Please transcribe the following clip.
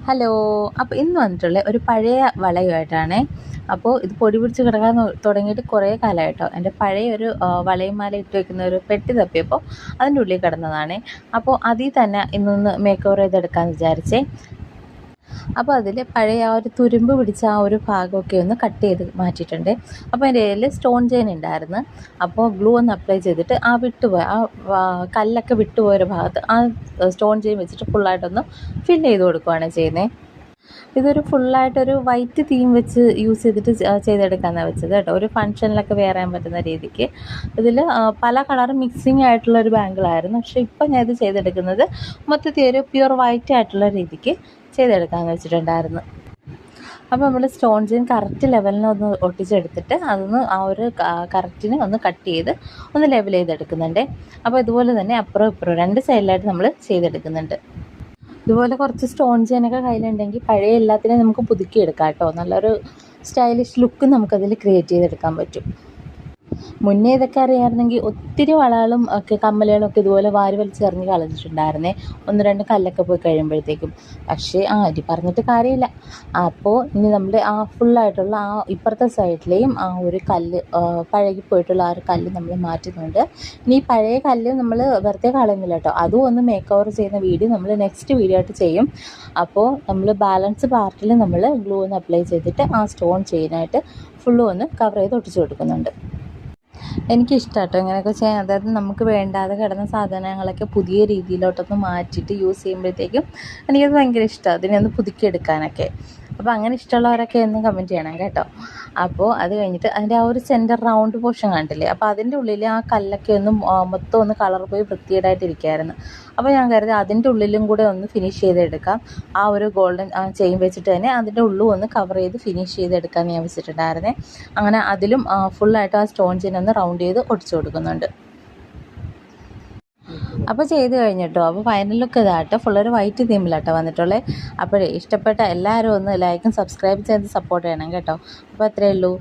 Hello. അപ്പോൾ ഇന്ന് വന്നിട്ടുള്ള ഒരു പഴയ വളയുമായിട്ടാണേ. അപ്പോൾ ഇത് പൊടി പിടിച്ച് കിടക്കാൻ തുടങ്ങിയിട്ട് കുറേ കാലമായിട്ടോ. എൻ്റെ പഴയ ഒരു വളയും മാല ഇട്ട് വെക്കുന്ന ഒരു പെട്ടി തപ്പിയപ്പോൾ അതിൻ്റെ ഉള്ളിൽ കിടന്നതാണ്. അപ്പോൾ അതിൽ തന്നെ ഇന്നൊന്ന് മേക്ക് ഓവർ ചെയ്തെടുക്കാമെന്ന് വിചാരിച്ചേ. അപ്പോൾ അതിൽ പഴയ ആ ഒരു തുരുമ്പ് പിടിച്ച ആ ഒരു ഭാഗമൊക്കെ ഒന്ന് കട്ട് ചെയ്ത് മാറ്റിയിട്ടുണ്ട്. അപ്പോൾ എൻ്റെ കയ്യിൽ സ്റ്റോൺ ചെയിൻ ഉണ്ടായിരുന്നു. അപ്പോൾ ഗ്ലൂ ഒന്ന് അപ്ലൈ ചെയ്തിട്ട് ആ വിട്ടുപോയ കല്ലൊക്കെ വിട്ടുപോയൊരു ഭാഗത്ത് ആ സ്റ്റോൺ ചെയിൻ വെച്ചിട്ട് ഫുള്ളായിട്ടൊന്ന് ഫില്ല് ചെയ്ത് കൊടുക്കുകയാണ് ചെയ്യുന്നത്. ഇതൊരു ഫുള്ളായിട്ടൊരു വൈറ്റ് തീം വെച്ച് യൂസ് ചെയ്തിട്ട് ചെയ്തെടുക്കാനാണ് വെച്ചത് കേട്ടോ. ഒരു ഫംഗ്ഷനിലൊക്കെ വെയർ ചെയ്യാൻ പറ്റുന്ന രീതിക്ക്. ഇതിൽ പല കളർ മിക്സിങ് ആയിട്ടുള്ളൊരു ബാങ്കിളായിരുന്നു. പക്ഷേ ഇപ്പം ഞാൻ ഇത് ചെയ്തെടുക്കുന്നത് മൊത്തത്തിൽ ഒരു പ്യുവർ വൈറ്റ് ആയിട്ടുള്ള രീതിക്ക് ചെയ്തെടുക്കാമെന്ന് വെച്ചിട്ടുണ്ടായിരുന്നു. അപ്പോൾ നമ്മൾ സ്റ്റോൺ ചെയിൻ കറക്റ്റ് ലെവലിന് ഒന്ന് ഒട്ടിച്ചെടുത്തിട്ട് അതൊന്ന് ആ ഒരു കറക്റ്റിന് ഒന്ന് കട്ട് ചെയ്ത് ഒന്ന് ലെവൽ ചെയ്തെടുക്കുന്നുണ്ട്. അപ്പോൾ ഇതുപോലെ തന്നെ അപ്പുറം ഇപ്പുറം രണ്ട് സൈഡിലായിട്ട് നമ്മൾ ചെയ്തെടുക്കുന്നുണ്ട്. ഇതുപോലെ കുറച്ച് സ്റ്റോൺ ചെയിനൊക്കെ കയ്യിലുണ്ടെങ്കിൽ പഴയ എല്ലാത്തിനെയും നമുക്ക് പുതുക്കിയെടുക്കാം കേട്ടോ. നല്ലൊരു സ്റ്റൈലിഷ് ലുക്ക് നമുക്കതിൽ ക്രിയേറ്റ് ചെയ്തെടുക്കാൻ പറ്റും. മുന്നേ ഇതൊക്കെ അറിയാമായിരുന്നെങ്കിൽ ഒത്തിരി വളകളും ഒക്കെ കമ്മലുകളും ഒക്കെ ഇതുപോലെ വാരി വലിച്ചെറിഞ്ഞ് കളഞ്ഞിട്ടുണ്ടായിരുന്നേ, ഒന്ന് രണ്ട് കല്ലൊക്കെ പോയി കഴിയുമ്പോഴത്തേക്കും. പക്ഷേ ഇനി പറഞ്ഞിട്ട് കാര്യമില്ല. അപ്പോൾ ഇനി നമ്മൾ ആ ഫുള്ളായിട്ടുള്ള ആ ഇപ്പുറത്തെ സൈഡിലെയും ആ ഒരു കല്ല് പഴകിപ്പോയിട്ടുള്ള ആ ഒരു കല്ല് നമ്മൾ മാറ്റുന്നുണ്ട്. ഇനി ഈ പഴയ കല്ല് നമ്മൾ വെറുതെ കളയുന്നില്ല കേട്ടോ. അതും ഒന്ന് മേക്ക് ഓവർ ചെയ്യുന്ന വീഡിയോ നമ്മൾ നെക്സ്റ്റ് വീഡിയോ ആയിട്ട് ചെയ്യും. അപ്പോൾ നമ്മൾ ബാലൻസ് പാർട്ടിൽ നമ്മൾ ഗ്ലൂ ഒന്ന് അപ്ലൈ ചെയ്തിട്ട് ആ സ്റ്റോൺ ചെയിനായിട്ട് ഫുള്ളും ഒന്ന് കവർ ചെയ്ത് ഒട്ടിച്ച് കൊടുക്കുന്നുണ്ട്. എനിക്കിഷ്ടം കേട്ടോ ഇങ്ങനെയൊക്കെ ചെയ്യാൻ. അതായത് നമുക്ക് വേണ്ടാതെ കിടന്ന സാധനങ്ങളൊക്കെ പുതിയ രീതിയിലോട്ടൊന്ന് മാറ്റിയിട്ട് യൂസ് ചെയ്യുമ്പോഴത്തേക്കും എനിക്കത് ഭയങ്കര ഇഷ്ടമാണ്, അതിനെ ഒന്ന് പുതുക്കിയെടുക്കാനൊക്കെ. അപ്പോൾ അങ്ങനെ ഇഷ്ടമുള്ളവരൊക്കെ എന്നും കമൻറ്റ് ചെയ്യണം കേട്ടോ. അപ്പോൾ അത് കഴിഞ്ഞിട്ട് അതിൻ്റെ ആ ഒരു സെൻറ്റർ റൗണ്ട് പോർഷൻ കണ്ടില്ലേ, അപ്പോൾ അതിൻ്റെ ഉള്ളിൽ ആ കല്ലൊക്കെ ഒന്ന് മൊത്തം ഒന്ന് കളർ പോയി വൃത്തികേടായിട്ടിരിക്കുകയായിരുന്നു. അപ്പോൾ ഞാൻ കരുതി അതിൻ്റെ ഉള്ളിലും കൂടെ ഒന്ന് ഫിനിഷ് ചെയ്തെടുക്കാം. ആ ഒരു ഗോൾഡൻ ചെയിൻ വെച്ചിട്ട് തന്നെ അതിൻ്റെ ഉള്ളും ഒന്ന് കവർ ചെയ്ത് ഫിനിഷ് ചെയ്തെടുക്കാമെന്ന് ഞാൻ വെച്ചിട്ടുണ്ടായിരുന്നേ. അങ്ങനെ അതിലും ഫുള്ളായിട്ട് ആ സ്റ്റോൺ ചെയിൻ ഒന്ന് റൗണ്ട് ചെയ്ത് ഒടിച്ചു കൊടുക്കുന്നുണ്ട്. അപ്പോൾ ചെയ്ത് കഴിഞ്ഞിട്ടോ. അപ്പോൾ ഫൈനൽ ലുക്ക് ഇതാട്ടോ. ഫുള്ളൊരു വൈറ്റ് തീമിലാട്ടോ വന്നിട്ടുള്ളത്. അപ്പോഴേ ഇഷ്ടപ്പെട്ട എല്ലാവരും ഒന്ന് ലൈക്കും സബ്സ്ക്രൈബ് ചെയ്ത് സപ്പോർട്ട് ചെയ്യണം കേട്ടോ. അപ്പോൾ അത്രയേ ഉള്ളൂ.